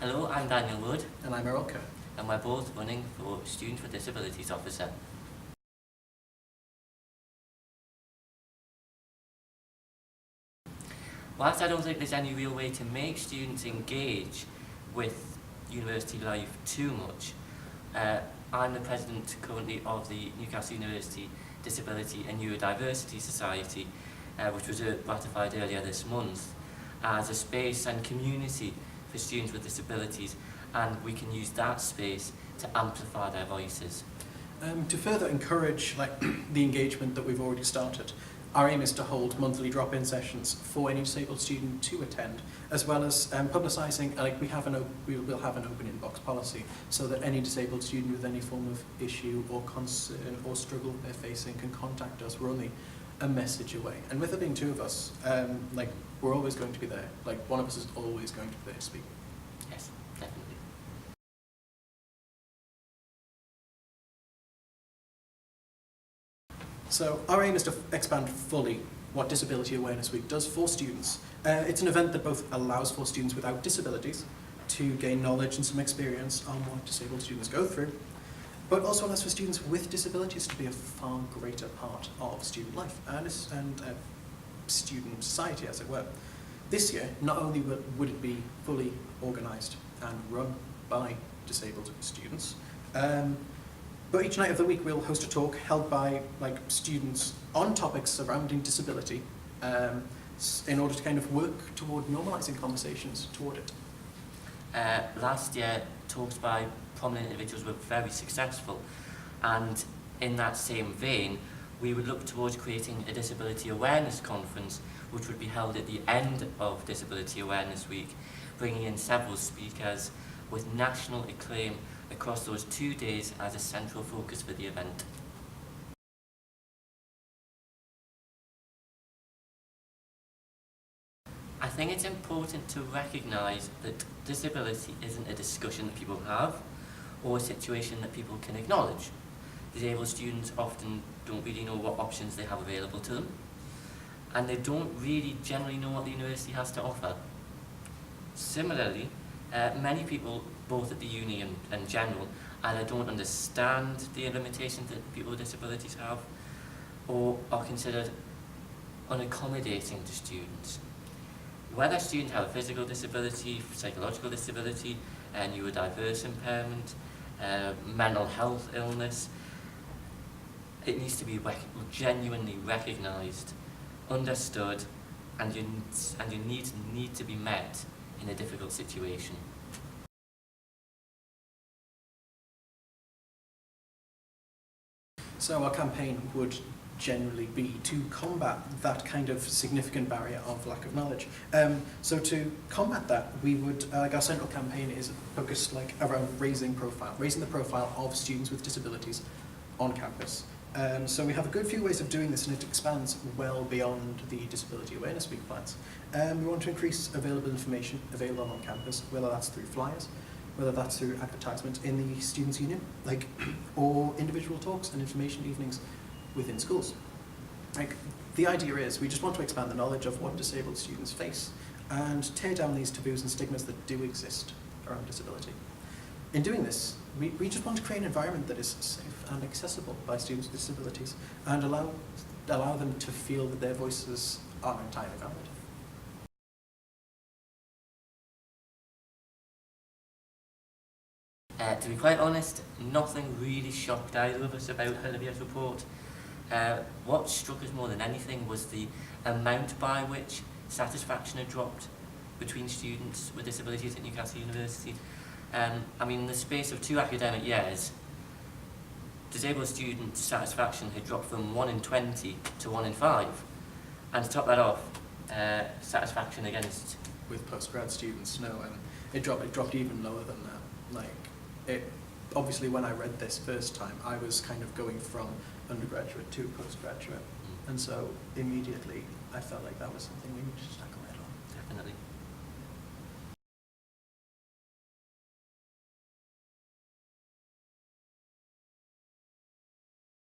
Hello, I'm Daniel Wood. And I'm Errol, and we're both running for Student with Disabilities Officer. Whilst I don't think there's any real way to make students engage with university life too much, I'm the president currently of the Newcastle University Disability and Neurodiversity Society, which was ratified earlier this month, as a space and community for students with disabilities, and we can use that space to amplify their voices. To further encourage the engagement that we've already started, our aim is to hold monthly drop-in sessions for any disabled student to attend, as well as publicising. We will have an open inbox policy, so that any disabled student with any form of issue or concern or struggle they're facing can contact us. We're only a message away, and with there being two of us, we're always going to be there. One of us is always going to be there to speak. Yes, definitely. So our aim is to expand fully what Disability Awareness Week does for students. It's an event that both allows for students without disabilities to gain knowledge and some experience on what disabled students go through, but also allows for students with disabilities to be a far greater part of student life and student society, as it were. This year, not only would it be fully organised and run by disabled students, but each night of the week we'll host a talk held by students on topics surrounding disability, in order to kind of work toward normalising conversations toward it. Last year, talks by prominent individuals were very successful, and in that same vein, we would look towards creating a Disability Awareness Conference, which would be held at the end of Disability Awareness Week, bringing in several speakers with national acclaim across those 2 days as a central focus for the event. I think it's important to recognise that disability isn't a discussion that people have or a situation that people can acknowledge. Disabled students often don't really know what options they have available to them, and they don't really generally know what the university has to offer. Similarly, many people, both at the uni and general, either don't understand the limitations that people with disabilities have, or are considered unaccommodating to students. Whether students have a physical disability, psychological disability, neurodiverse impairment, mental health illness, it needs to be genuinely recognised, understood, and your needs need to be met in a difficult situation. So our campaign would generally be to combat that kind of significant barrier of lack of knowledge. So to combat that, we would, our central campaign is focused around raising the profile of students with disabilities on campus. So we have a good few ways of doing this, and it expands well beyond the Disability Awareness Week plans. We want to increase available information available on campus, whether that's through flyers, whether that's through advertisement in the Students' Union, or individual talks and information evenings within schools. The idea is we just want to expand the knowledge of what disabled students face and tear down these taboos and stigmas that do exist around disability. In doing this, we just want to create an environment that is safe and accessible by students with disabilities, and allow them to feel that their voices are entirely valid. To be quite honest, nothing really shocked either of us about Olivia's report. What struck us more than anything was the amount by which satisfaction had dropped between students with disabilities at Newcastle University. In the space of 2 academic years, disabled student satisfaction had dropped from 1 in 20 to 1 in 5. And to top that off, satisfaction against... With postgrad students, no, it dropped even lower than that. Obviously, when I read this first time, I was kind of going from undergraduate to postgraduate, and so immediately I felt like that was something we needed to tackle head on. Definitely.